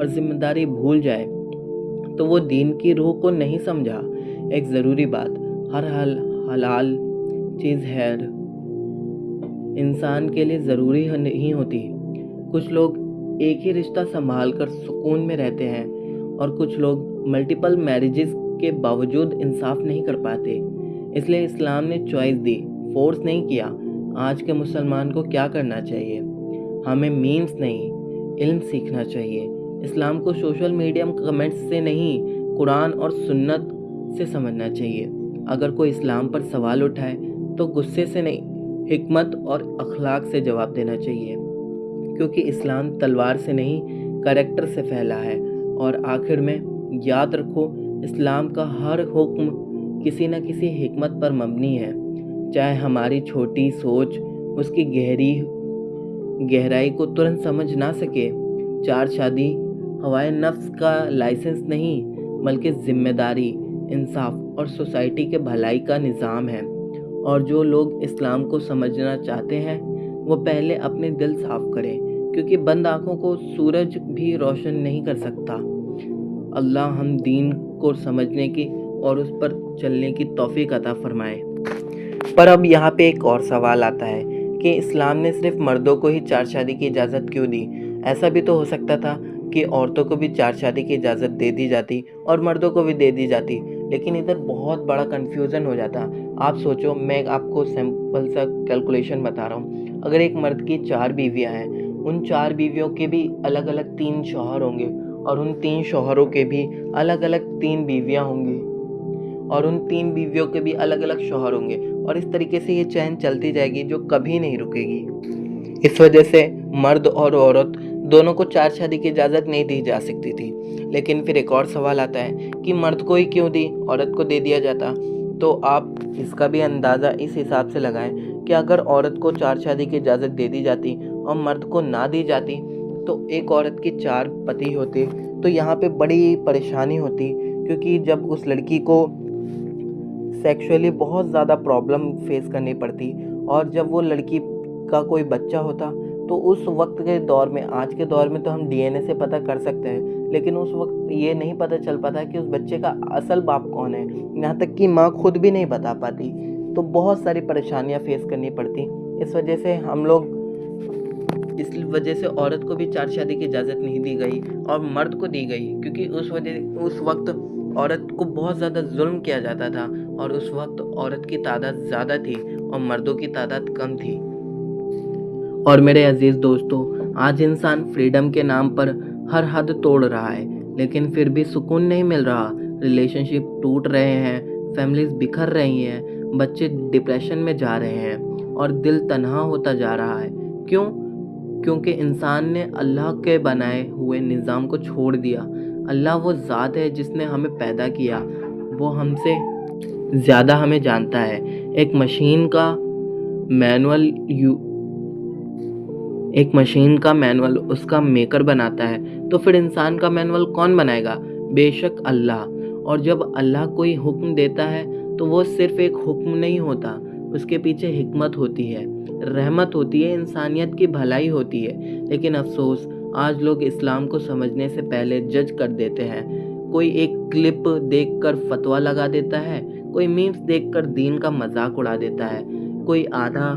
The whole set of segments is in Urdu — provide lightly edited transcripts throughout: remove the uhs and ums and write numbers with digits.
اور ذمہ داری بھول جائے تو وہ دین کی روح کو نہیں سمجھا۔ ایک ضروری بات، ہر حلال چیز ہر انسان کے لیے ضروری نہیں ہوتی۔ کچھ لوگ ایک ہی رشتہ سنبھال کر سکون میں رہتے ہیں اور کچھ لوگ ملٹیپل میرجز کے باوجود انصاف نہیں کر پاتے۔ اس لیے اسلام نے چوائس دی، فورس نہیں کیا۔ آج کے مسلمان کو کیا کرنا چاہیے؟ ہمیں میمز نہیں، علم سیکھنا چاہیے۔ اسلام کو سوشل میڈیا کمنٹس سے نہیں، قرآن اور سنت سے سمجھنا چاہیے۔ اگر کوئی اسلام پر سوال اٹھائے تو غصے سے نہیں، حکمت اور اخلاق سے جواب دینا چاہیے، کیونکہ اسلام تلوار سے نہیں کریکٹر سے پھیلا ہے۔ اور آخر میں یاد رکھو، اسلام کا ہر حکم کسی نہ کسی حکمت پر مبنی ہے، چاہے ہماری چھوٹی سوچ اس کی گہرائی کو ترنت سمجھ نہ سکے۔ چار شادی ہوائے نفس کا لائسنس نہیں، بلکہ ذمہ داری، انصاف اور سوسائٹی کے بھلائی کا نظام ہے۔ اور جو لوگ اسلام کو سمجھنا چاہتے ہیں وہ پہلے اپنے دل صاف کریں، کیونکہ بند آنکھوں کو سورج بھی روشن نہیں کر سکتا۔ اللہ ہم دین کو سمجھنے کی اور اس پر چلنے کی توفیق عطا فرمائے۔ پر اب یہاں پہ ایک اور سوال آتا ہے کہ اسلام نے صرف مردوں کو ہی چار شادی کی اجازت کیوں دی؟ ایسا بھی تو ہو سکتا تھا کہ عورتوں کو بھی چار شادی کی اجازت دے دی جاتی اور مردوں کو بھی دے دی جاتی، لیکن ادھر بہت بڑا کنفیوژن ہو جاتا۔ آپ سوچو، میں آپ کو سمپل سا کیلکولیشن بتا رہا ہوں۔ اگر ایک مرد کی 4 بیویاں ہیں، ان 4 بیویوں کے بھی الگ الگ 3 شوہر ہوں گے، اور ان 3 شوہروں کے بھی الگ الگ 3 بیویاں ہوں گی، اور ان 3 بیویوں کے بھی الگ الگ شوہر ہوں گے، اور اس طریقے سے یہ چین چلتی جائے گی جو کبھی نہیں رکے گی۔ اس وجہ سے مرد اور عورت دونوں کو چار شادی کی اجازت نہیں دی جا سکتی تھی۔ لیکن پھر ایک اور سوال آتا ہے کہ مرد کو ہی کیوں دی، عورت کو دے دیا جاتا؟ تو آپ اس کا بھی اندازہ اس حساب سے لگائیں کہ اگر عورت کو چار شادی کی اجازت دے دی جاتی اور مرد کو نہ دی جاتی تو ایک عورت کے 4 پتی ہوتے، تو یہاں پہ بڑی پریشانی ہوتی، کیونکہ جب اس لڑکی کو سیکشولی بہت زیادہ پرابلم فیس کرنی پڑتی، اور جب وہ لڑکی کا کوئی بچہ ہوتا تو اس وقت کے دور میں، آج کے دور میں تو ہم ڈی این اے سے پتہ کر سکتے ہیں، لیکن اس وقت یہ نہیں پتہ چل پاتا کہ اس بچے کا اصل باپ کون ہے، یہاں تک کہ ماں خود بھی نہیں بتا پاتی، تو بہت ساری پریشانیاں فیس کرنی پڑتی۔ اس وجہ سے عورت کو بھی چار شادی کی اجازت نہیں دی گئی اور مرد کو دی گئی، کیونکہ اس وقت عورت کو بہت زیادہ ظلم کیا جاتا تھا، اور اس وقت عورت کی تعداد زیادہ تھی اور مردوں کی تعداد کم تھی۔ اور میرے عزیز دوستو، آج انسان فریڈم کے نام پر ہر حد توڑ رہا ہے، لیکن پھر بھی سکون نہیں مل رہا۔ ریلیشن شپ ٹوٹ رہے ہیں، فیملیز بکھر رہی ہیں، بچے ڈپریشن میں جا رہے ہیں اور دل تنہا ہوتا جا رہا ہے۔ کیوں؟ کیونکہ انسان نے اللہ کے بنائے ہوئے نظام کو چھوڑ دیا۔ اللہ وہ ذات ہے جس نے ہمیں پیدا کیا، وہ ہم سے زیادہ ہمیں جانتا ہے۔ ایک مشین کا مینول اس کا میکر بناتا ہے، تو پھر انسان کا مینول کون بنائے گا؟ بے شک اللہ۔ اور جب اللہ کوئی حکم دیتا ہے تو وہ صرف ایک حکم نہیں ہوتا، اس کے پیچھے حکمت ہوتی ہے، رحمت ہوتی ہے، انسانیت کی بھلائی ہوتی ہے۔ لیکن افسوس، آج لوگ اسلام کو سمجھنے سے پہلے جج کر دیتے ہیں۔ کوئی ایک کلپ دیکھ کر فتویٰ لگا دیتا ہے، کوئی میمز دیکھ کر دین کا مذاق اڑا دیتا ہے، کوئی آدھا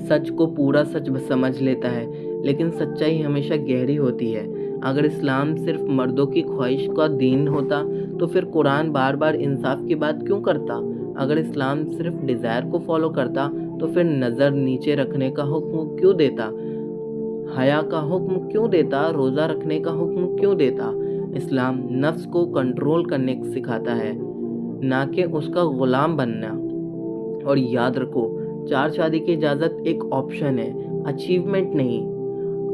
سچ کو پورا سچ سمجھ لیتا ہے، لیکن سچائی ہمیشہ گہری ہوتی ہے۔ اگر اسلام صرف مردوں کی خواہش کا دین ہوتا تو پھر قرآن بار بار انصاف کی بات کیوں کرتا؟ اگر اسلام صرف ڈیزائر کو فالو کرتا تو پھر نظر نیچے رکھنے کا حکم کیوں دیتا؟ حیا کا حکم کیوں دیتا؟ روزہ رکھنے کا حکم کیوں دیتا؟ اسلام نفس کو کنٹرول کرنے سکھاتا ہے، نہ کہ اس کا غلام بننا۔ اور یاد رکھو، چار شادی کی اجازت ایک آپشن ہے، اچیومنٹ نہیں۔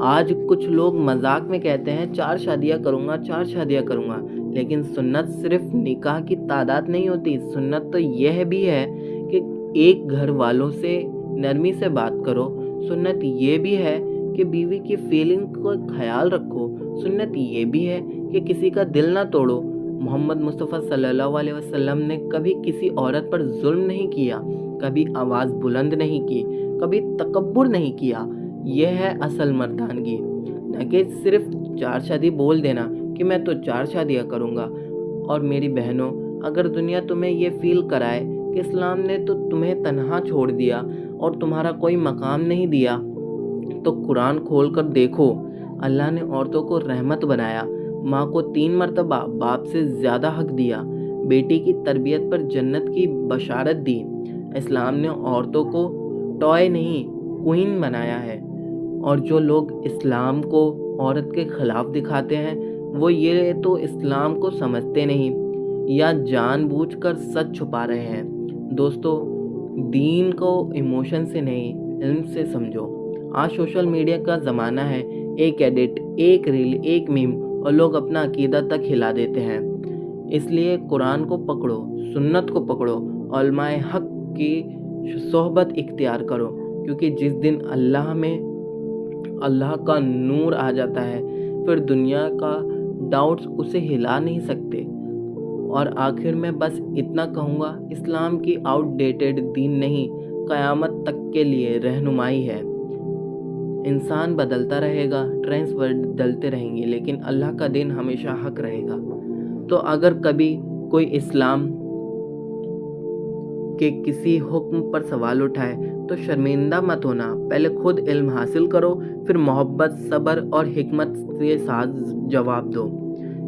آج کچھ لوگ مذاق میں کہتے ہیں 4 شادیاں کروں گا، لیکن سنت صرف نکاح کی تعداد نہیں ہوتی، سنت تو یہ بھی ہے کہ ایک گھر والوں سے نرمی سے بات کرو، سنت یہ بھی ہے کہ بیوی کی فیلنگ کا خیال رکھو، سنت یہ بھی ہے کہ کسی کا دل نہ توڑو۔ محمد مصطفیٰ صلی اللہ علیہ وسلم نے کبھی کسی عورت پر ظلم نہیں کیا، کبھی آواز بلند نہیں کی، کبھی تکبر نہیں کیا۔ یہ ہے اصل مردانگی۔ نہ کہ صرف 4 شادی بول دینا کہ میں تو 4 شادیاں کروں گا۔ اور میری بہنوں، اگر دنیا تمہیں یہ فیل کرائے کہ اسلام نے تو تمہیں تنہا چھوڑ دیا اور تمہارا کوئی مقام نہیں دیا، تو قرآن کھول کر دیکھو۔ اللہ نے عورتوں کو رحمت بنایا، ماں کو 3 مرتبہ باپ سے زیادہ حق دیا، بیٹی کی تربیت پر جنت کی بشارت دی۔ اسلام نے عورتوں کو ٹوائے نہیں، کوئین بنایا ہے۔ اور جو لوگ اسلام کو عورت کے خلاف دکھاتے ہیں، وہ یہ تو اسلام کو سمجھتے نہیں یا جان بوجھ کر سچ چھپا رہے ہیں۔ دوستو، دین کو ایموشن سے نہیں، علم سے سمجھو۔ آج سوشل میڈیا کا زمانہ ہے، ایک ایڈٹ، ایک ریل، ایک میم اور لوگ اپنا عقیدہ تک ہلا دیتے ہیں۔ اس لیے قرآن کو پکڑو، سنت کو پکڑو، علماء حق کی صحبت اختیار کرو، کیونکہ جس دن اللہ کا نور آ جاتا ہے، پھر دنیا کا ڈاؤٹس اسے ہلا نہیں سکتے۔ اور آخر میں بس اتنا کہوں گا، اسلام کی آؤٹ ڈیٹڈ دین نہیں، قیامت تک کے لیے رہنمائی ہے۔ انسان بدلتا رہے گا، ٹرینڈز بدلتے رہیں گے، لیکن اللہ کا دین ہمیشہ حق رہے گا۔ تو اگر کبھی کوئی اسلام کے کسی حکم پر سوال اٹھائے تو شرمندہ مت ہونا، پہلے خود علم حاصل کرو، پھر محبت، صبر اور حکمت کے ساتھ جواب دو،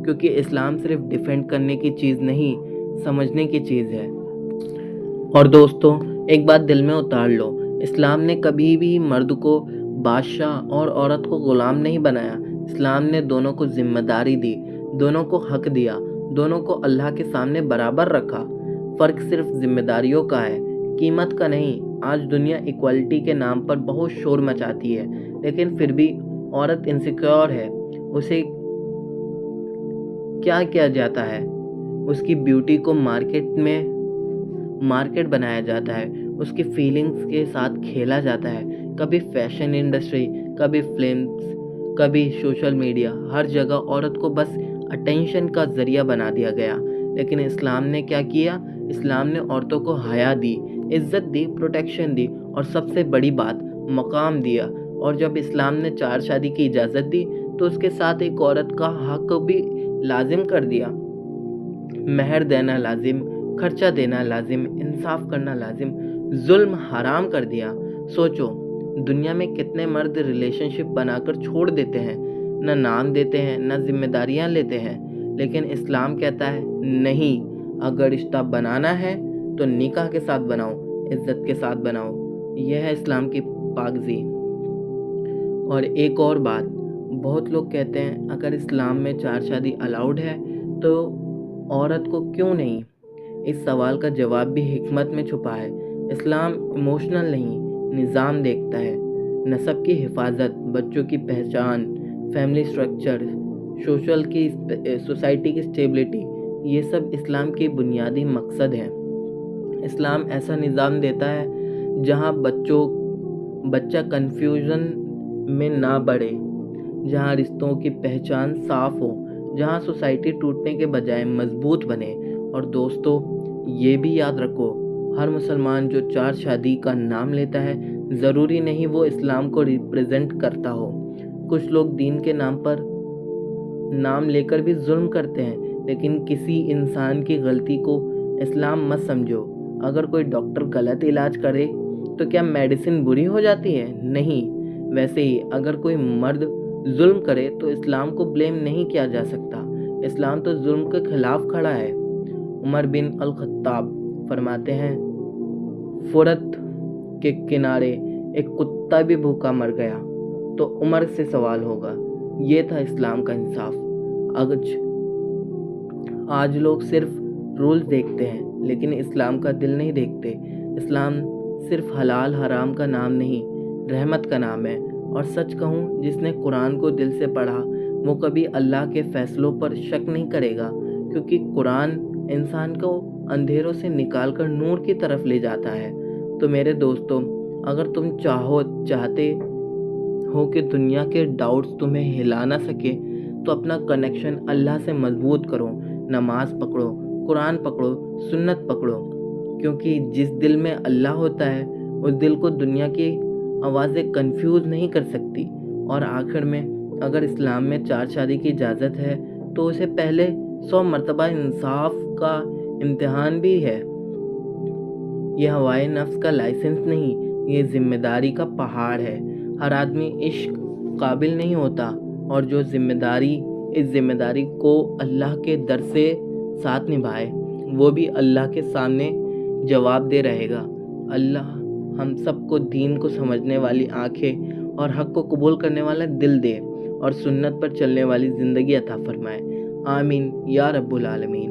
کیونکہ اسلام صرف ڈیفینڈ کرنے کی چیز نہیں، سمجھنے کی چیز ہے۔ اور دوستو، ایک بات دل میں اتار لو، اسلام نے کبھی بھی مرد کو بادشاہ اور عورت کو غلام نہیں بنایا۔ اسلام نے دونوں کو ذمہ داری دی، دونوں کو حق دیا، دونوں کو اللہ کے سامنے برابر رکھا۔ فرق صرف ذمہ داریوں کا ہے، قیمت کا نہیں۔ آج دنیا ایکوالٹی کے نام پر بہت شور مچاتی ہے، لیکن پھر بھی عورت انسیکیور ہے۔ اسے کیا کیا جاتا ہے؟ اس کی بیوٹی کو مارکیٹ بنایا جاتا ہے، اس کی فیلنگز کے ساتھ کھیلا جاتا ہے۔ کبھی فیشن انڈسٹری، کبھی فلمز، کبھی سوشل میڈیا، ہر جگہ عورت کو بس اٹینشن کا ذریعہ بنا دیا گیا۔ لیکن اسلام نے کیا کیا؟ اسلام نے عورتوں کو حیا دی، عزت دی، پروٹیکشن دی، اور سب سے بڑی بات، مقام دیا۔ اور جب اسلام نے 4 شادی کی اجازت دی تو اس کے ساتھ ایک عورت کا حق بھی لازم کر دیا۔ مہر دینا لازم، خرچہ دینا لازم، انصاف کرنا لازم، ظلم حرام کر دیا۔ سوچو، دنیا میں کتنے مرد ریلیشن شپ بنا کر چھوڑ دیتے ہیں، نہ نام دیتے ہیں، نہ ذمہ داریاں لیتے ہیں۔ لیکن اسلام کہتا ہے نہیں، اگر رشتہ بنانا ہے تو نکاح کے ساتھ بناؤ، عزت کے ساتھ بناؤ۔ یہ ہے اسلام کی پاکیزگی۔ اور ایک اور بات، بہت لوگ کہتے ہیں اگر اسلام میں 4 شادی الاؤڈ ہے تو عورت کو کیوں نہیں؟ اس سوال کا جواب بھی حکمت میں چھپا ہے۔ اسلام ایموشنل نہیں، نظام دیکھتا ہے۔ نسب کی حفاظت، بچوں کی پہچان، فیملی سٹرکچر، سوسائٹی کی اسٹیبلٹی، یہ سب اسلام کی بنیادی مقصد ہیں۔ اسلام ایسا نظام دیتا ہے جہاں بچہ کنفیوژن میں نہ بڑھے، جہاں رشتوں کی پہچان صاف ہو، جہاں سوسائٹی ٹوٹنے کے بجائے مضبوط بنے۔ اور دوستو، یہ بھی یاد رکھو، ہر مسلمان جو 4 شادی کا نام لیتا ہے، ضروری نہیں وہ اسلام کو ریپریزنٹ کرتا ہو۔ کچھ لوگ دین کے نام پر نام لے کر بھی ظلم کرتے ہیں، لیکن کسی انسان کی غلطی کو اسلام مت سمجھو۔ اگر کوئی ڈاکٹر غلط علاج کرے تو کیا میڈیسن بری ہو جاتی ہے؟ نہیں۔ ویسے ہی اگر کوئی مرد ظلم کرے تو اسلام کو بلیم نہیں کیا جا سکتا۔ اسلام تو ظلم کے خلاف کھڑا ہے۔ عمر بن الخطاب فرماتے ہیں، فرات کے کنارے ایک کتا بھی بھوکا مر گیا تو عمر سے سوال ہوگا۔ یہ تھا اسلام کا انصاف۔ آج لوگ صرف رولز دیکھتے ہیں، لیکن اسلام کا دل نہیں دیکھتے۔ اسلام صرف حلال حرام کا نام نہیں، رحمت کا نام ہے۔ اور سچ کہوں، جس نے قرآن کو دل سے پڑھا وہ کبھی اللہ کے فیصلوں پر شک نہیں کرے گا، کیونکہ قرآن انسان کو اندھیروں سے نکال کر نور کی طرف لے جاتا ہے۔ تو میرے دوستو، اگر تم چاہتے ہو کہ دنیا کے ڈاؤٹس تمہیں ہلا نہ سکے، تو اپنا کنیکشن اللہ سے مضبوط کرو، نماز پکڑو، قرآن پکڑو، سنت پکڑو، کیونکہ جس دل میں اللہ ہوتا ہے اس دل کو دنیا کی آوازیں کنفیوز نہیں کر سکتی۔ اور آخر میں اگر اسلام میں 4 شادی کی اجازت ہے تو اسے پہلے 100 مرتبہ انصاف کا امتحان بھی ہے۔ یہ ہوائے نفس کا لائسنس نہیں، یہ ذمہ داری کا پہاڑ ہے۔ ہر آدمی عشق قابل نہیں ہوتا، اور جو اس ذمہ داری کو اللہ کے در سے ساتھ نبھائے وہ بھی اللہ کے سامنے جواب دہ رہے گا۔ اللہ ہم سب کو دین کو سمجھنے والی آنکھیں اور حق کو قبول کرنے والا دل دے، اور سنت پر چلنے والی زندگی عطا فرمائے۔ آمین یا رب العالمین۔